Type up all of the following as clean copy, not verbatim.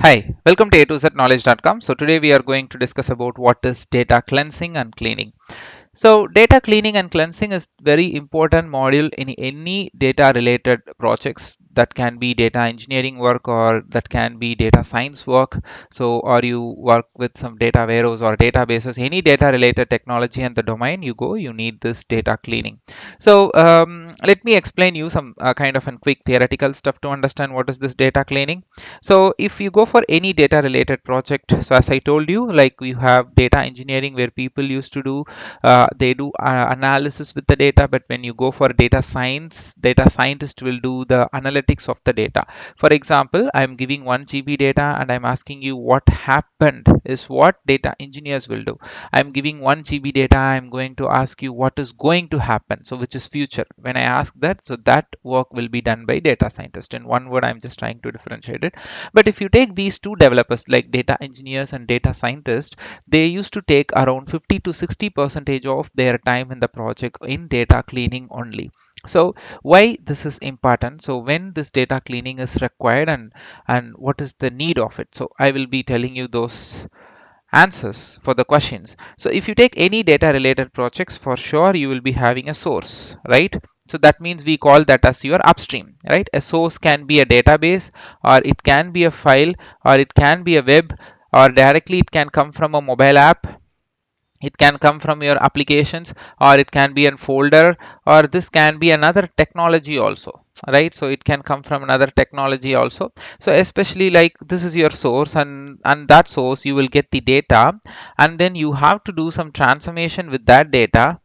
Hi, welcome to A2ZKnowledge.com. So today we are going to discuss about what is data cleansing and cleaning. So data cleaning and cleansing is very important module in any data related projects. That can be data engineering work or that can be data science work. So or you work with some data warehouse or databases, any data related technology and the domain you go, you need this data cleaning. So let me explain you some kind of a quick theoretical stuff to understand what is this data cleaning. So if you go for any data related project, so as I told you, like we have data engineering where people used to do they do analysis with the data, but when you go for data science, data scientist will do the analytics of the data. For example, I'm giving 1 GB data and I'm asking you what happened is what data engineers will do. I'm giving 1 GB data, I'm going to ask you what is going to happen, so which is future. When I ask that, so that work will be done by data scientist. In one word, I'm just trying to differentiate it. But if you take these two developers like data engineers and data scientists, they used to take around 50 to 60 percentage of their time in the project in data cleaning only. So why this is important? So when this data cleaning is required and what is the need of it? So I will be telling you those answers for the questions. So if you take any data related projects, for sure you will be having a source, right? So that means we call that as your upstream, right? A source can be a database, or it can be a file, or it can be a web, or directly it can come from a mobile app, it can come from your applications, or it can be a folder, or this can be another technology also, right? So it can come from another technology also. So especially like this is your source, and that source you will get the data, and then you have to do some transformation with that data,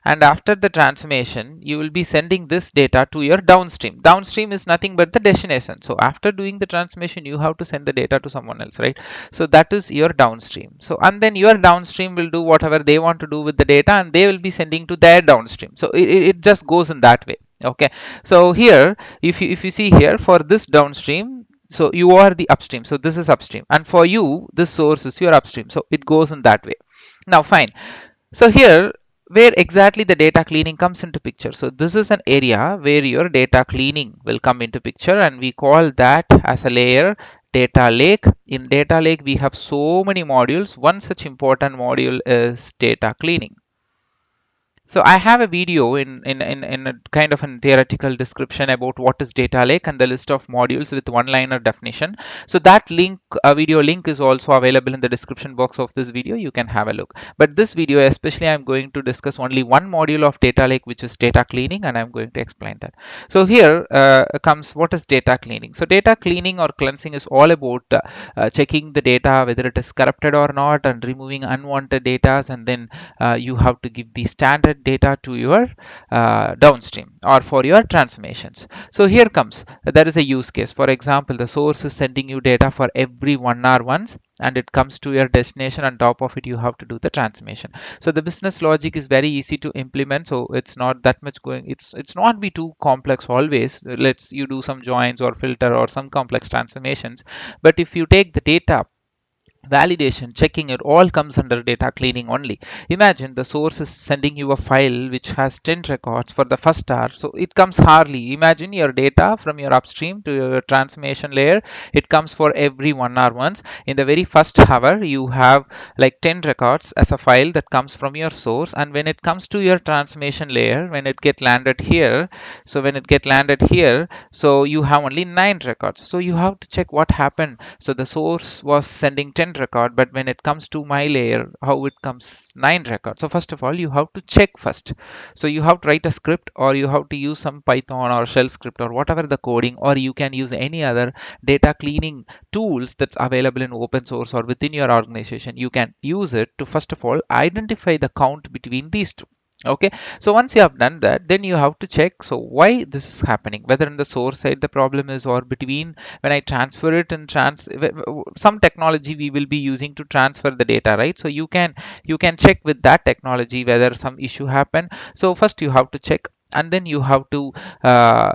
and after the transformation you will be sending this data to your downstream is nothing but the destination. So after doing the transformation you have to send the data to someone else, right? So that is your downstream. So and then your downstream will do whatever they want to do with the data, and they will be sending to their downstream. So it just goes in that way. Okay, so here if you see here for this downstream, so you are the upstream, so this is upstream, and for you this source is your upstream, so it goes in that way. Now fine, so here where exactly the data cleaning comes into picture. So this is an area where your data cleaning will come into picture, and we call that as a layer data lake. In data lake we have so many modules. One such important module is data cleaning. So I have a video in a kind of a theoretical description about what is data lake and the list of modules with one-liner definition. So that link, a video link, is also available in the description box of this video. You can have a look. But this video, especially, I'm going to discuss only one module of data lake, which is data cleaning, and I'm going to explain that. So here comes what is data cleaning. So data cleaning or cleansing is all about checking the data whether it is corrupted or not, and removing unwanted data, and then you have to give the standard data to your downstream or for your transformations. So here comes, there is a use case. For example, the source is sending you data for every 1 hour once, and it comes to your destination. On top of it you have to do the transformation. So the business logic is very easy to implement, so it's not that much going, it's not be too complex always. Let's you do some joins or filter or some complex transformations. But if you take the data validation, checking, it all comes under data cleaning only. Imagine the source is sending you a file which has 10 records for the first hour, so it comes hardly. Imagine your data from your upstream to your transformation layer, it comes for every 1 hour once. In the very first hour you have like 10 records as a file that comes from your source, and when it comes to your transformation layer, when it get landed here, so when it get landed here, so you have only 9 records. So you have to check what happened. So the source was sending 10 record, but when it comes to my layer, how it comes 9 records. So first of all you have to check first. So you have to write a script, or you have to use some Python or shell script or whatever the coding, or you can use any other data cleaning tools that's available in open source or within your organization. You can use it to first of all identify the count between these two. Okay, so once you have done that, then you have to check so why this is happening, whether in the source side the problem is, or between when I transfer it and some technology we will be using to transfer the data, right? So you can check with that technology whether some issue happened. So first you have to check, and then uh,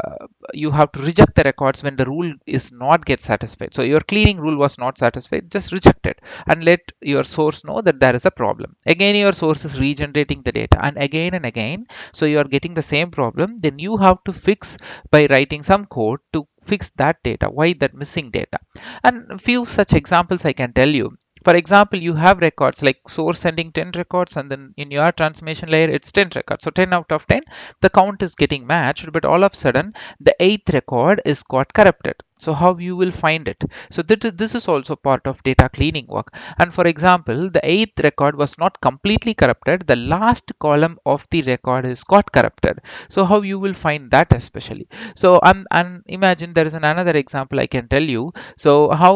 you have to reject the records when the rule is not get satisfied. So your cleaning rule was not satisfied, just reject it and let your source know that there is a problem. Again your source is regenerating the data, and again, so you are getting the same problem. Then you have to fix by writing some code to fix that data, why that missing data. And a few such examples I can tell you. For example, you have records like source sending 10 records, and then in your transformation layer it's 10 records, so 10 out of 10 the count is getting matched, but all of a sudden the eighth record is got corrupted. So how you will find it? So this is also part of data cleaning work. And for example, the eighth record was not completely corrupted, the last column of the record is got corrupted. So how you will find that especially? So and imagine there is another example I can tell you. So how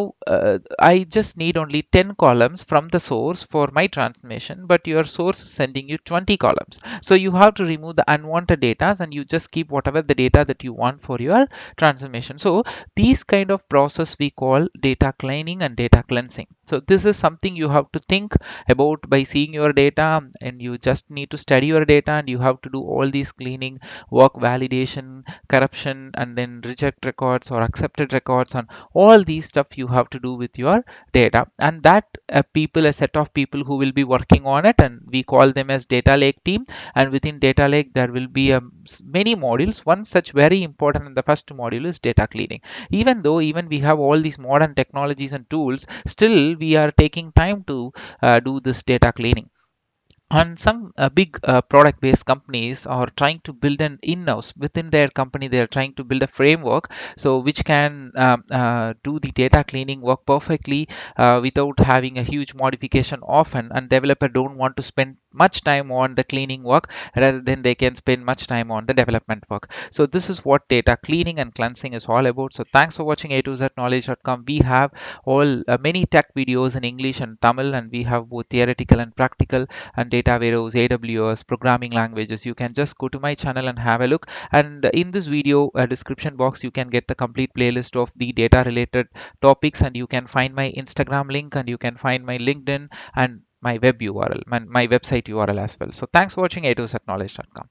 I just need only 10 columns from the source for my transformation, but your source is sending you 20 columns. So you have to remove the unwanted data and you just keep whatever the data that you want for your transformation. So these kind of process we call data cleaning and data cleansing. So this is something you have to think about by seeing your data, and you just need to study your data, and you have to do all these cleaning work, validation, corruption, and then reject records or accepted records, and all these stuff you have to do with your data. And that people, a set of people who will be working on it, and we call them as data lake team. And within data lake there will be many modules. One such very important in the first module is data cleaning. Even though even we have all these modern technologies and tools, still we are taking time to do this data cleaning. And some big product based companies are trying to build an in-house within their company. They are trying to build a framework so which can do the data cleaning work perfectly without having a huge modification often, and developer don't want to spend much time on the cleaning work, rather than they can spend much time on the development work. So this is what data cleaning and cleansing is all about. So thanks for watching A to Z knowledge.com. We have all many tech videos in English and Tamil, and we have both theoretical and practical, and data warehouse, AWS, programming languages. You can just go to my channel and have a look. And in this video description box, you can get the complete playlist of the data related topics, and you can find my Instagram link, and you can find my LinkedIn and my web URL, my website URL as well. So thanks for watching A2Z knowledge.com.